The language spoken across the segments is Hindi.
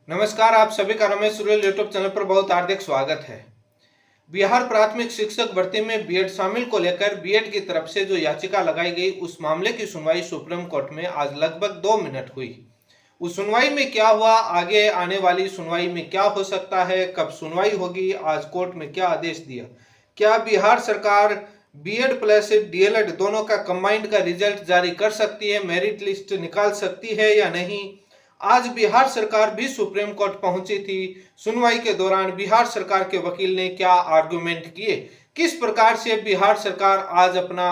नमस्कार, आप सभी का रमेश सुरेल यूट्यूब चैनल पर बहुत हार्दिक स्वागत है। बिहार प्राथमिक शिक्षक भर्ती में बीएड शामिल को लेकर बीएड की तरफ से जो याचिका लगाई गई, उस मामले की सुनवाई सुप्रीम कोर्ट में आज लगभग 2 मिनट हुई। उस सुनवाई में क्या हुआ, आगे आने वाली सुनवाई में क्या हो सकता है, कब सुनवाई होगी, आज कोर्ट में क्या आदेश दिया, क्या बिहार सरकार बीएड प्लस डीएलएड दोनों का कंबाइंड का रिजल्ट जारी कर सकती है, मेरिट लिस्ट निकाल सकती है या नहीं। आज बिहार सरकार भी सुप्रीम कोर्ट पहुंची थी। सुनवाई के दौरान बिहार सरकार के वकील ने क्या आर्गुमेंट किए, किस प्रकार से बिहार सरकार आज अपना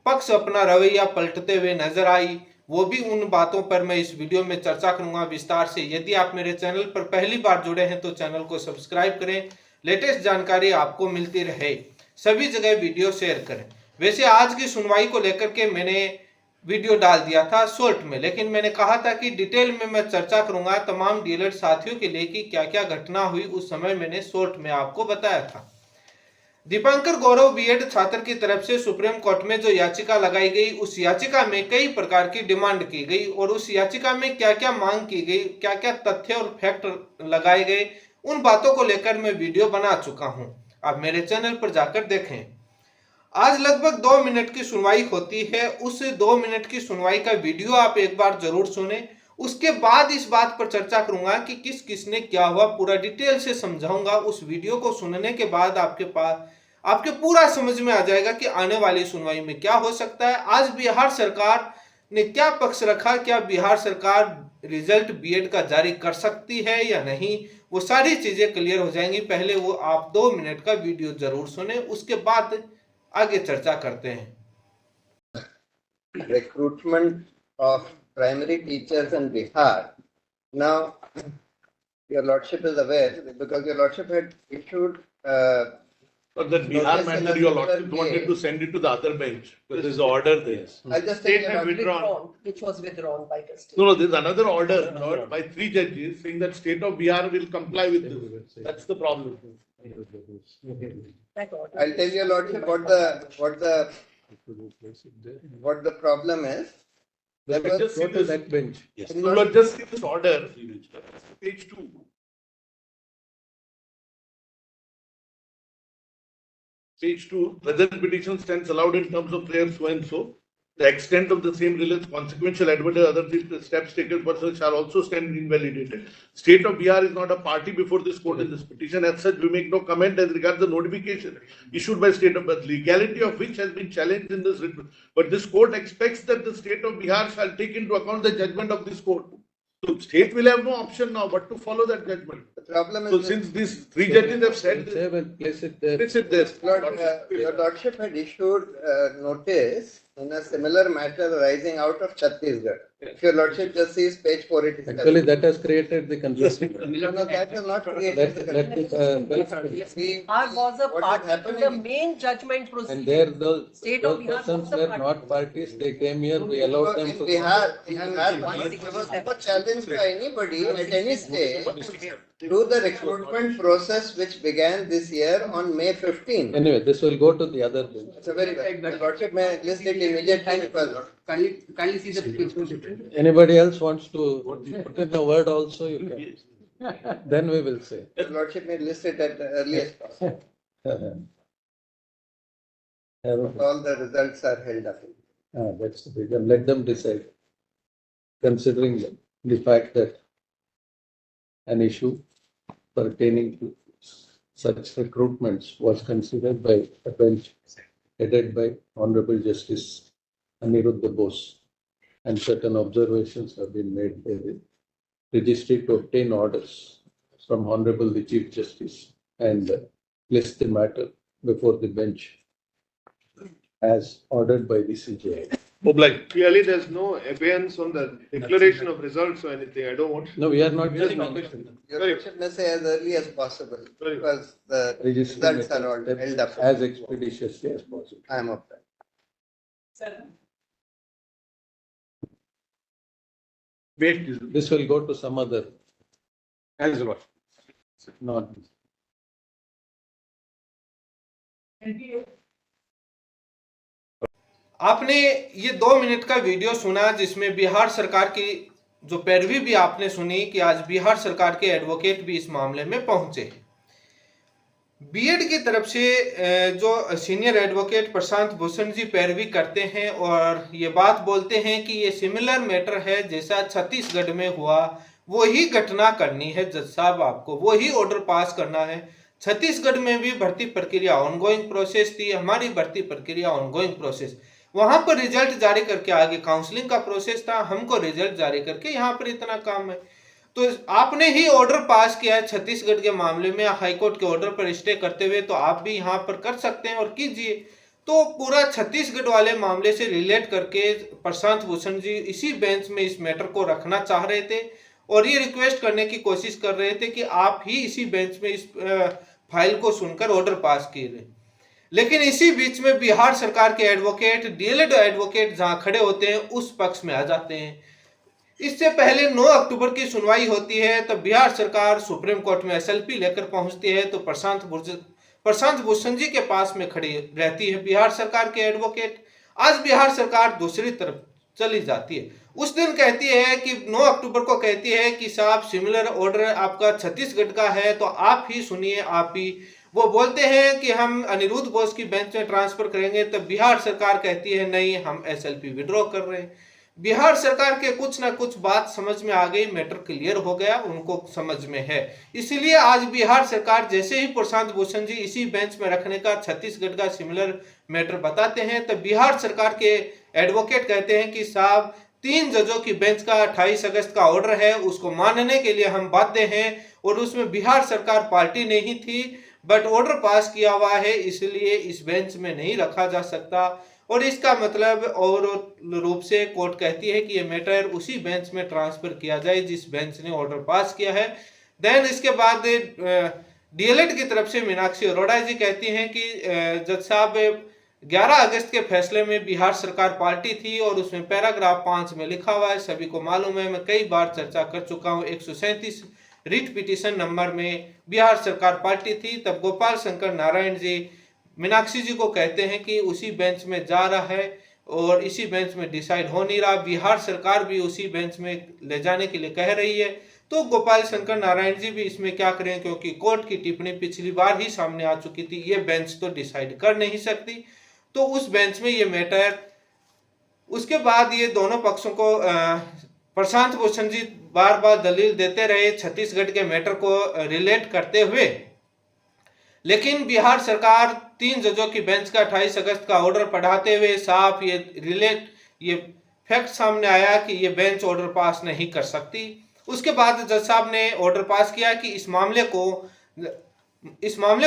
पक्ष, अपना रवैया पलटते हुए नजर आई, वो भी उन बातों पर मैं इस वीडियो में चर्चा करूंगा विस्तार से। यदि आप मेरे चैनल पर पहली बार जुड़े हैं तो चैनल को सब्सक्राइब करें, लेटेस्ट जानकारी आपको मिलती रहे, सभी जगह वीडियो शेयर करें। वैसे आज की सुनवाई को लेकर के मैंने वीडियो डाल दिया था शॉर्ट में, लेकिन मैंने कहा था कि डिटेल में मैं चर्चा करूंगा तमाम डीएलएड साथियों के लिए कि क्या क्या घटना हुई। उस समय मैंने शॉर्ट में आपको बताया था। दीपांकर गौरव बीएड छात्र की तरफ से सुप्रीम कोर्ट में जो याचिका लगाई गई, उस याचिका में कई प्रकार की डिमांड की गई और उस याचिका में क्या क्या मांग की गई, क्या क्या तथ्य और फैक्ट लगाए गए, उन बातों को लेकर मैं वीडियो बना चुका हूं। आप मेरे चैनल पर जाकर देखें। आज लगभग 2 मिनट की सुनवाई होती है। उस 2 मिनट की सुनवाई का वीडियो आप एक बार जरूर सुने। उसके बाद इस बात पर चर्चा करूंगा कि किस किसने क्या हुआ, पूरा डिटेल से समझाऊंगा। उस वीडियो को सुनने के बाद आपके पूरा समझ में आ जाएगा कि आने वाली सुनवाई में क्या हो सकता है। आज बिहार सरकार ने क्या पक्ष रखा, क्या बिहार सरकार रिजल्ट बीएड का जारी कर सकती है या नहीं, वो सारी चीजें क्लियर हो जाएंगी। पहले वो आप 2 मिनट का वीडियो जरूर सुने, उसके बाद आगे चर्चा करते हैं। Recruitment of primary teachers in Bihar. Now, your lordship is aware because your lordship had issued. But that Bihar matter, your lordship wanted to send it to the other bench. Because there's an order there. I'll just State take had withdrawn. Which was withdrawn by the state. No, there's another order by 3 judges saying that state of Bihar will comply with this. That's the problem. That order. I'll tell your lordship what the problem is. There was- Just see Go to this. that bench. Yes. You will just see this order, page 2. Page 2, whether petition stands allowed in terms of prayer so and so. The extent of the same relates consequential adverse other steps taken pursuant shall also stand invalidated. State of Bihar is not a party before this court in this petition. As such, we make no comment as regards the notification issued by state of Bihar, legality of which has been challenged in this written. But this court expects that the state of Bihar shall take into account the judgment of this court. So state will have no option now but to follow that judgment. The problem is. So since these 3 judges have said this, Save and place it there. place it there. Your lordship had issued notice in a similar matter arising out of Chhattisgarh. If your lordship just sees page 487. Actually, that has created the confusion. No, that has not created the That confusion. is, See, Bihar was a what is part in the happening- main judgment and proceeding. there those State of those Bihar persons was a were party. not parties, they came here, we allowed them In to. Bihar, there was no challenge by anybody at any stage to the recruitment process which began this year on May 15. Anyway, this will go to the other bench. It's a very good. The lordship may list it immediately because Kindly see the page. Anybody else wants to put in a word also, you can. Then we will say. the lordship may list it at the earliest possible. All the results are held up. That's the big, and let them decide. Considering the fact that an issue pertaining to such recruitments was considered by a bench headed by Honorable Justice Aniruddha Bose, and certain observations have been made by the registry to obtain orders from Honorable the Chief Justice and place the matter before the bench as ordered by the CJI. Obliged. Clearly, there's no abeyance on the declaration of results or anything. I don't want. No, we are not Just doing one anything. question. Your Very lordship may say as early as possible Very because the Registry results are all matters held up. as expeditiously as possible. I am of that. Wait, This will go to some other, as what? not. आपने ये 2 मिनट का वीडियो सुना जिसमें बिहार सरकार की जो पैरवी भी आपने सुनी कि आज बिहार सरकार के एडवोकेट भी इस मामले में पहुंचे। बीएड की तरफ से जो सीनियर एडवोकेट प्रशांत भूषण जी पैरवी करते हैं और ये बात बोलते हैं कि ये सिमिलर मैटर है जैसा छत्तीसगढ़ में हुआ, वो ही घटना करनी है जज साहब, आपको वो ही ऑर्डर पास करना है। छत्तीसगढ़ में भी भर्ती प्रक्रिया ऑनगोइंग प्रोसेस थी, हमारी भर्ती प्रक्रिया ऑनगोइंग प्रोसेस, वहां पर रिजल्ट जारी करके आगे काउंसलिंग का प्रोसेस था, हमको रिजल्ट जारी करके यहाँ पर इतना काम है। तो आपने ही ऑर्डर पास किया है छत्तीसगढ़ के मामले में हाईकोर्ट के ऑर्डर पर स्टे करते हुए, तो आप भी यहाँ पर कर सकते हैं और कीजिए। तो पूरा छत्तीसगढ़ वाले मामले से रिलेट करके प्रशांत भूषण जी इसी बेंच में इस मैटर को रखना चाह रहे थे और ये रिक्वेस्ट करने की कोशिश कर रहे थे कि आप ही इसी बेंच में इस फाइल को सुनकर ऑर्डर पास कीजिए। लेकिन इसी बीच में बिहार सरकार के एडवोकेट, डीएलएड एडवोकेट जहां खड़े होते हैं उस पक्ष में आ जाते हैं। इससे पहले 9 अक्टूबर की सुनवाई होती है, तब बिहार सरकार सुप्रीम कोर्ट में एसएलपी लेकर पहुंचती है, तो प्रशांत भूषण जी के पास में खड़ी रहती है बिहार सरकार के एडवोकेट। आज बिहार सरकार दूसरी तरफ चली जाती है। उस दिन कहती है कि 9 अक्टूबर को कहती है कि साहब सिमिलर ऑर्डर आपका छत्तीसगढ़ का है तो आप ही सुनिए, आप ही। वो बोलते हैं कि हम अनिरुद्ध बोस की बेंच में ट्रांसफर करेंगे, तब बिहार सरकार कहती है नहीं, हम एसएलपी विड्रॉ कर रहे हैं। बिहार सरकार के कुछ ना कुछ बात समझ में आ गई, मैटर क्लियर हो गया, उनको समझ में है। इसलिए आज बिहार सरकार जैसे ही प्रशांत भूषण जी इसी बेंच में रखने का छत्तीसगढ़ का सिमिलर मैटर बताते हैं, तब बिहार सरकार के एडवोकेट कहते हैं कि साहब 3 जजों की बेंच का 28 अगस्त का ऑर्डर है, उसको मानने के लिए हम बाध्य हैं और उसमें बिहार सरकार पार्टी नहीं थी, बट ऑर्डर पास किया हुआ है, इसलिए इस बेंच में नहीं रखा जा सकता। और इसका मतलब और रूप से कोर्ट कहती है कि ये मैटर उसी बेंच में ट्रांसफर किया जाए जिस बेंच ने ऑर्डर पास किया है। देन इसके बाद डीएलएड की तरफ से मीनाक्षी अरोड़ा जी कहती हैं कि जज साहब 11 अगस्त के फैसले में बिहार सरकार पार्टी थी और उसमें पैराग्राफ 5 में लिखा हुआ है, सभी को मालूम है, मैं कई बार चर्चा कर चुका हूँ, 137 रिट पिटीशन नंबर में बिहार सरकार पार्टी थी। तब गोपाल शंकर नारायण जी मीनाक्षी जी को कहते हैं कि उसी बेंच में जा रहा है और इसी बेंच में डिसाइड हो नहीं रहा, बिहार सरकार भी उसी बेंच में ले जाने के लिए कह रही है। तो गोपाल शंकर नारायण जी भी इसमें क्या करें, क्योंकि कोर्ट की टिप्पणी पिछली बार ही सामने आ चुकी थी, ये बेंच तो डिसाइड कर नहीं सकती, तो उस बेंच में ये मैटर। उसके बाद ये दोनों पक्षों को प्रशांत भूषण जी बार बार दलील देते रहे छत्तीसगढ़ के मैटर को रिलेट करते हुए, लेकिन बिहार सरकार 3 जजों की बेंच का 28 अगस्त का ऑर्डर पढ़ाते हुए साफ ये फैक्ट सामने आया कि ये बेंच ऑर्डर पास नहीं कर सकती। उसके बाद जज साहब ने ऑर्डर पास किया कि इस मामले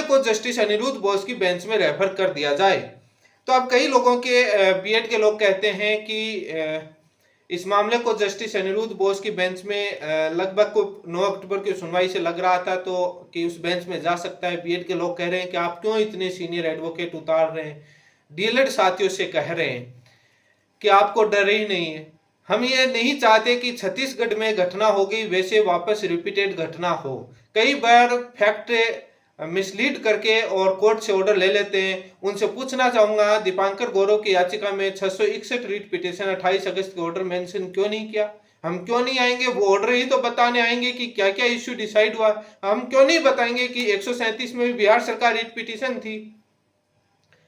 को जस्टिस अनिरुद्ध बोस की बेंच में रेफर कर दिया जाए। तो अब कई लोगों के बीएड के लोग कहते हैं कि इस मामले को जस्टिस अनिरुद्ध बोस की बेंच में लगभग को 9 अक्टूबर की सुनवाई से लग रहा था तो कि उस बेंच में जा सकता है। बीएड के लोग कह रहे हैं कि आप क्यों इतने सीनियर एडवोकेट उतार रहे हैं, डीएलएड साथियों से कह रहे हैं कि आपको डर ही नहीं है। हम ये नहीं चाहते कि छत्तीसगढ़ में घटना हो गई वैसे वापस रिपीटेड घटना हो। कई बार फैक्ट मिसलीड करके और कोर्ट से ऑर्डर ले लेते हैं। उनसे पूछना चाहूंगा, दीपांकर गौरव की याचिका में 661 रीट पिटीशन 28 अगस्त के ऑर्डर मेंशन क्यों नहीं किया? हम क्यों नहीं आएंगे? वो ऑर्डर ही तो बताने आएंगे कि क्या क्या इश्यू डिसाइड हुआ। हम क्यों नहीं बताएंगे कि 137 में भी बिहार सरकार रीट पिटीशन थी,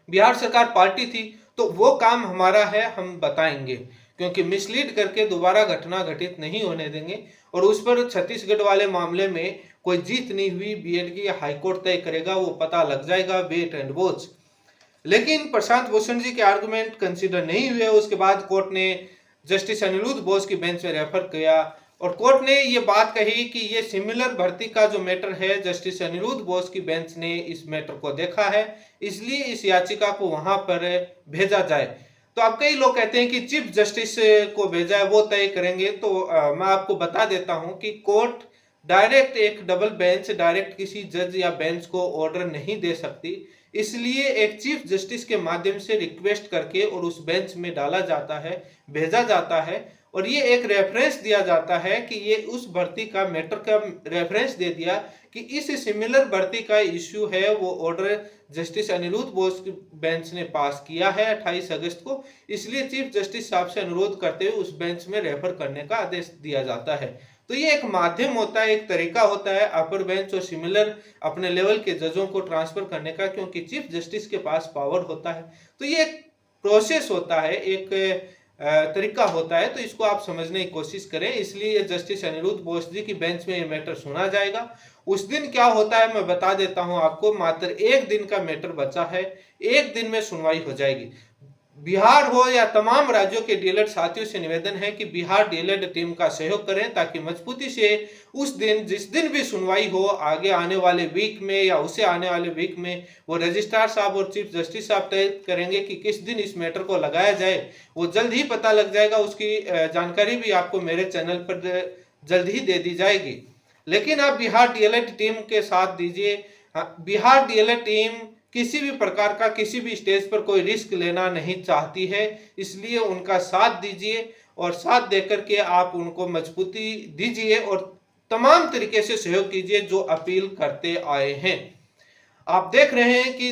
बिहार सरकार पार्टी थी, तो वो काम हमारा है, हम बताएंगे, क्योंकि मिसलीड करके दोबारा घटना घटित नहीं होने देंगे। और उस पर छत्तीसगढ़ वाले मामले में कोई जीत नहीं हुई, बीएड की हाईकोर्ट तय करेगा, वो पता लग जाएगा, वेट एंड वॉच। लेकिन प्रशांत भूषण जी के आर्गुमेंट कंसीडर नहीं हुए। उसके बाद कोर्ट ने जस्टिस अनिरुद्ध बोस की बेंच में रेफर किया और कोर्ट ने ये बात कही कि ये सिमिलर भर्ती का जो मैटर है, जस्टिस अनिरुद्ध बोस की बेंच ने इस मैटर को देखा है, इसलिए इस याचिका को वहां पर भेजा जाए। तो अब कई लोग कहते हैं कि चीफ जस्टिस को भेजा है, वो तय करेंगे। तो मैं आपको बता देता हूं कि कोर्ट डायरेक्ट एक डबल बेंच डायरेक्ट किसी जज या बेंच को ऑर्डर नहीं दे सकती, इसलिए एक चीफ जस्टिस के माध्यम से रिक्वेस्ट करके और उस बेंच में डाला जाता है, भेजा जाता है और ये एक रेफरेंस दिया जाता है कि ये उस भर्ती का मैटर का रेफरेंस दे दिया कि इस सिमिलर भर्ती का इश्यू है, वो ऑर्डर जस्टिस अनिरुद्ध बोस की बेंच ने पास किया है 28 अगस्त को, इसलिए चीफ जस्टिस साहब से अनुरोध करते हुए उस बेंच में रेफर करने का आदेश दिया जाता है। तो ये एक माध्यम होता है, एक तरीका होता है अपर बेंच और सिमिलर अपने लेवल के जजों को ट्रांसफर करने का, क्योंकि चीफ जस्टिस के पास पावर होता है। तो ये एक प्रोसेस होता है, एक तरीका होता है, तो इसको आप समझने की कोशिश करें। इसलिए जस्टिस अनिरुद्ध बोस जी की बेंच में ये मैटर सुना जाएगा। उस दिन क्या होता है मैं बता देता हूं आपको, मात्र एक दिन का मैटर बचा है, एक दिन में सुनवाई हो जाएगी। बिहार हो या तमाम राज्यों के डीएलएड साथियों से निवेदन है कि बिहार डीएलएड टीम का सहयोग करें, ताकि मजबूती से उस दिन जिस दिन भी सुनवाई हो आगे आने वाले वीक में या उसे आने वाले वीक में, वो रजिस्ट्रार साहब और चीफ जस्टिस साहब तय करेंगे कि किस दिन इस मैटर को लगाया जाए। वो जल्द ही पता लग जाएगा, उसकी जानकारी भी आपको मेरे चैनल पर जल्द ही दे दी जाएगी। लेकिन आप बिहार डीएलएड टीम के साथ दीजिए। बिहार डीएलएड टीम किसी भी प्रकार का किसी भी स्टेज पर कोई रिस्क लेना नहीं चाहती है, इसलिए उनका साथ दीजिए और साथ देकर के आप उनको मजबूती दीजिए और तमाम तरीके से सहयोग कीजिए जो अपील करते आए हैं। आप देख रहे हैं कि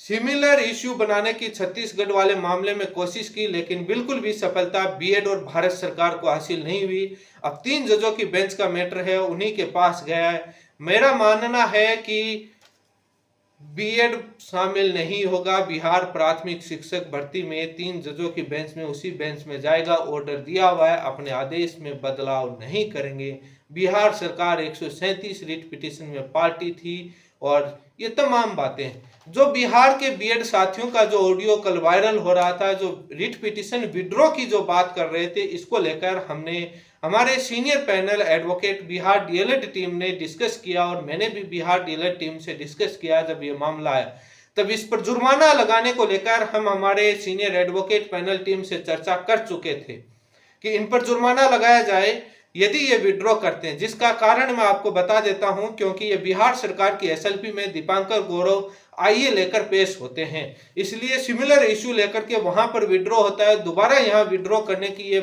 सिमिलर इश्यू बनाने की छत्तीसगढ़ वाले मामले में कोशिश की, लेकिन बिल्कुल भी सफलता बीएड और भारत सरकार को हासिल नहीं हुई। अब 3 जजों की बेंच का मैटर है, उन्हीं के पास गया है। मेरा मानना है कि बीएड शामिल नहीं होगा बिहार प्राथमिक शिक्षक भर्ती में। 3 जजों की बेंच में, उसी बेंच में जाएगा। ऑर्डर दिया हुआ है, अपने आदेश में बदलाव नहीं करेंगे। बिहार सरकार 137 रिट पिटीशन में पार्टी थी और ये तमाम बातें जो बिहार के बीएड साथियों का जो ऑडियो कल वायरल हो रहा था, जो रिट पिटीशन विड्रॉ की जो बात कर रहे थे, इसको लेकर हमने हमारे senior panel advocate Bihar DElEd team ने डिस्कस किया और मैंने भी बिहार डीएलएड टीम से डिस्कस किया। जब ये मामला आया तब इस पर जुर्माना लगाने को लेकर हम हमारे सीनियर एडवोकेट पैनल टीम से चर्चा कर चुके थे कि इन पर जुर्माना लगाया जाए यदि ये विड्रॉ करते हैं, जिसका कारण मैं आपको बता देता हूं, क्योंकि ये बिहार सरकार की एसएलपी में दीपांकर गौरव आईए लेकर पेश होते हैं, इसलिए सिमिलर इश्यू लेकर के वहां पर विड्रॉ होता है। दोबारा यहाँ विड्रॉ करने की ये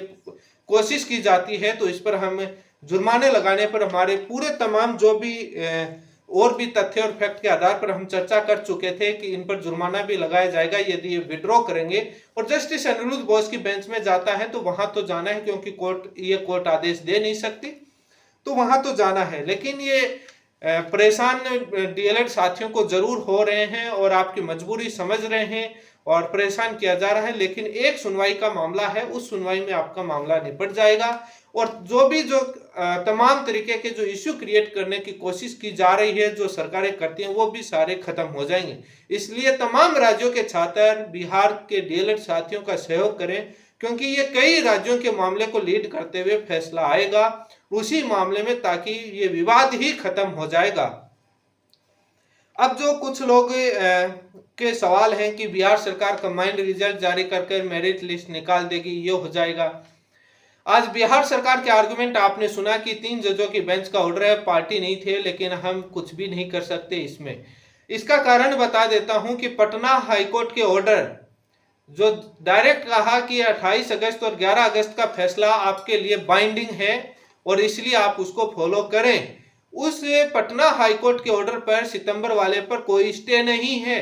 कोशिश की जाती है, तो इस पर हम जुर्माने लगाने पर हमारे पूरे तमाम जो भी और भी तथ्य और फैक्ट के आधार पर हम चर्चा कर चुके थे कि इन पर जुर्माना भी लगाया जाएगा यदि ये विड्रॉ करेंगे। और जस्टिस अनिरुद्ध बोस की बेंच में जाता है तो वहां तो जाना है, क्योंकि कोर्ट आदेश दे नहीं सकती, तो वहां तो जाना है। लेकिन ये परेशान डीएलएड साथियों को जरूर हो रहे हैं और आपकी मजबूरी समझ रहे हैं और परेशान किया जा रहा है, लेकिन एक सुनवाई का मामला है, उस सुनवाई में आपका मामला निपट जाएगा और जो तमाम तरीके के जो इश्यू क्रिएट करने की कोशिश की जा रही है, जो सरकारें करती हैं, वो भी सारे खत्म हो जाएंगे। इसलिए तमाम राज्यों के छात्र बिहार के डीएलएड साथियों का सहयोग करें, क्योंकि ये कई राज्यों के मामले को लीड करते हुए फैसला आएगा उसी मामले में, ताकि ये विवाद ही खत्म हो जाएगा। अब जो कुछ लोग के सवाल हैं कि बिहार सरकार कंबाइंड रिजल्ट जारी करके मेरिट लिस्ट निकाल देगी, ये हो जाएगा। आज बिहार सरकार के आर्गुमेंट आपने सुना कि 3 जजों की बेंच का ऑर्डर है, पार्टी नहीं थे, लेकिन हम कुछ भी नहीं कर सकते इसमें। इसका कारण बता देता हूं कि पटना हाईकोर्ट के ऑर्डर जो डायरेक्ट कहा कि 28 अगस्त और 11 अगस्त का फैसला आपके लिए बाइंडिंग है और इसलिए आप उसको फॉलो करें, उस पटना हाईकोर्ट के ऑर्डर पर सितंबर वाले पर कोई स्टे नहीं है,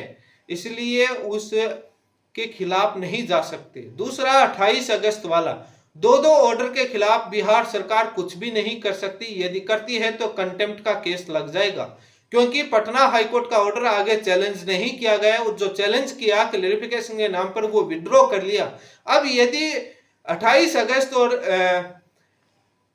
इसलिए उस के खिलाफ नहीं जा सकते। दूसरा 28 अगस्त वाला दो ऑर्डर के खिलाफ बिहार सरकार कुछ भी नहीं कर सकती, यदि करती है तो कंटेम्प्ट का केस लग जाएगा, क्योंकि पटना हाईकोर्ट का ऑर्डर आगे चैलेंज नहीं किया गया। जो चैलेंज किया क्लेरिफिकेशन के नाम पर वो विड्रॉ कर लिया। अब यदि 28 अगस्त और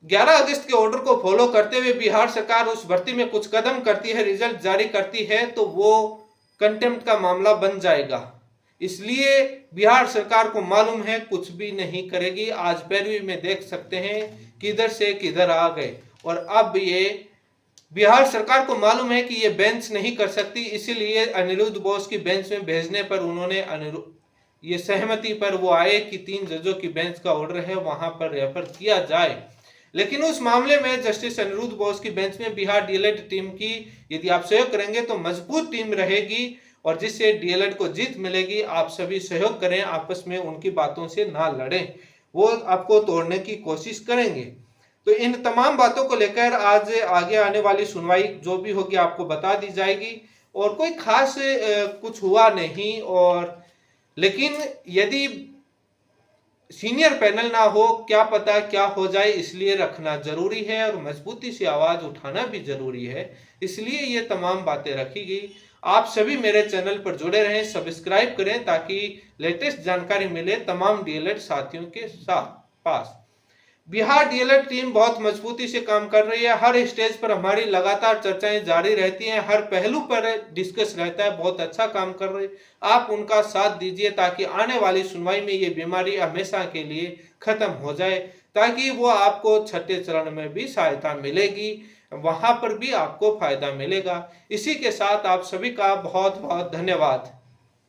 11 अगस्त के ऑर्डर को फॉलो करते हुए बिहार सरकार उस भर्ती में कुछ कदम करती है, रिजल्ट जारी करती है, तो वो कंटेम्प्ट का मामला बन जाएगा। इसलिए बिहार सरकार को मालूम है कुछ भी नहीं करेगी। आज पैरवी में देख सकते हैं किधर से किधर आ गए, और अब ये बिहार सरकार को मालूम है कि ये बेंच नहीं कर सकती, इसीलिए अनिरुद्ध बोस की बेंच में भेजने पर उन्होंने ये सहमति पर वो आए कि 3 जजों की बेंच का ऑर्डर है, वहां पर रेफर किया जाए। लेकिन उस मामले में जस्टिस अनिरुद्ध बोस की बेंच में बिहार डीएलएड टीम की यदि आप सहयोग करेंगे तो मजबूत टीम रहेगी और जिससे डीएलएड को जीत मिलेगी। आप सभी सहयोग करें, आपस में उनकी बातों से ना लड़ें। वो आपको तोड़ने की कोशिश करेंगे। तो इन तमाम बातों को लेकर आज आगे आने वाली सुनवाई जो भी होगी आपको बता दी जाएगी, और कोई खास कुछ हुआ नहीं। और लेकिन यदि सीनियर पैनल ना हो, क्या पता क्या हो जाए, इसलिए रखना जरूरी है और मजबूती से आवाज उठाना भी जरूरी है, इसलिए ये तमाम बातें रखी गई। आप सभी मेरे चैनल पर जुड़े रहें, सब्सक्राइब करें ताकि लेटेस्ट जानकारी मिले तमाम डीएलएड साथियों के पास। बिहार डीएलएड टीम बहुत मजबूती से काम कर रही है। हर स्टेज पर हमारी लगातार चर्चाएं जारी रहती हैं, हर पहलू पर डिस्कस रहता है, बहुत अच्छा काम कर रही है। आप उनका साथ दीजिए ताकि आने वाली सुनवाई में ये बीमारी हमेशा के लिए खत्म हो जाए, ताकि वो आपको छठे चरण में भी सहायता मिलेगी, वहां पर भी आपको फायदा मिलेगा। इसी के साथ आप सभी का बहुत बहुत धन्यवाद।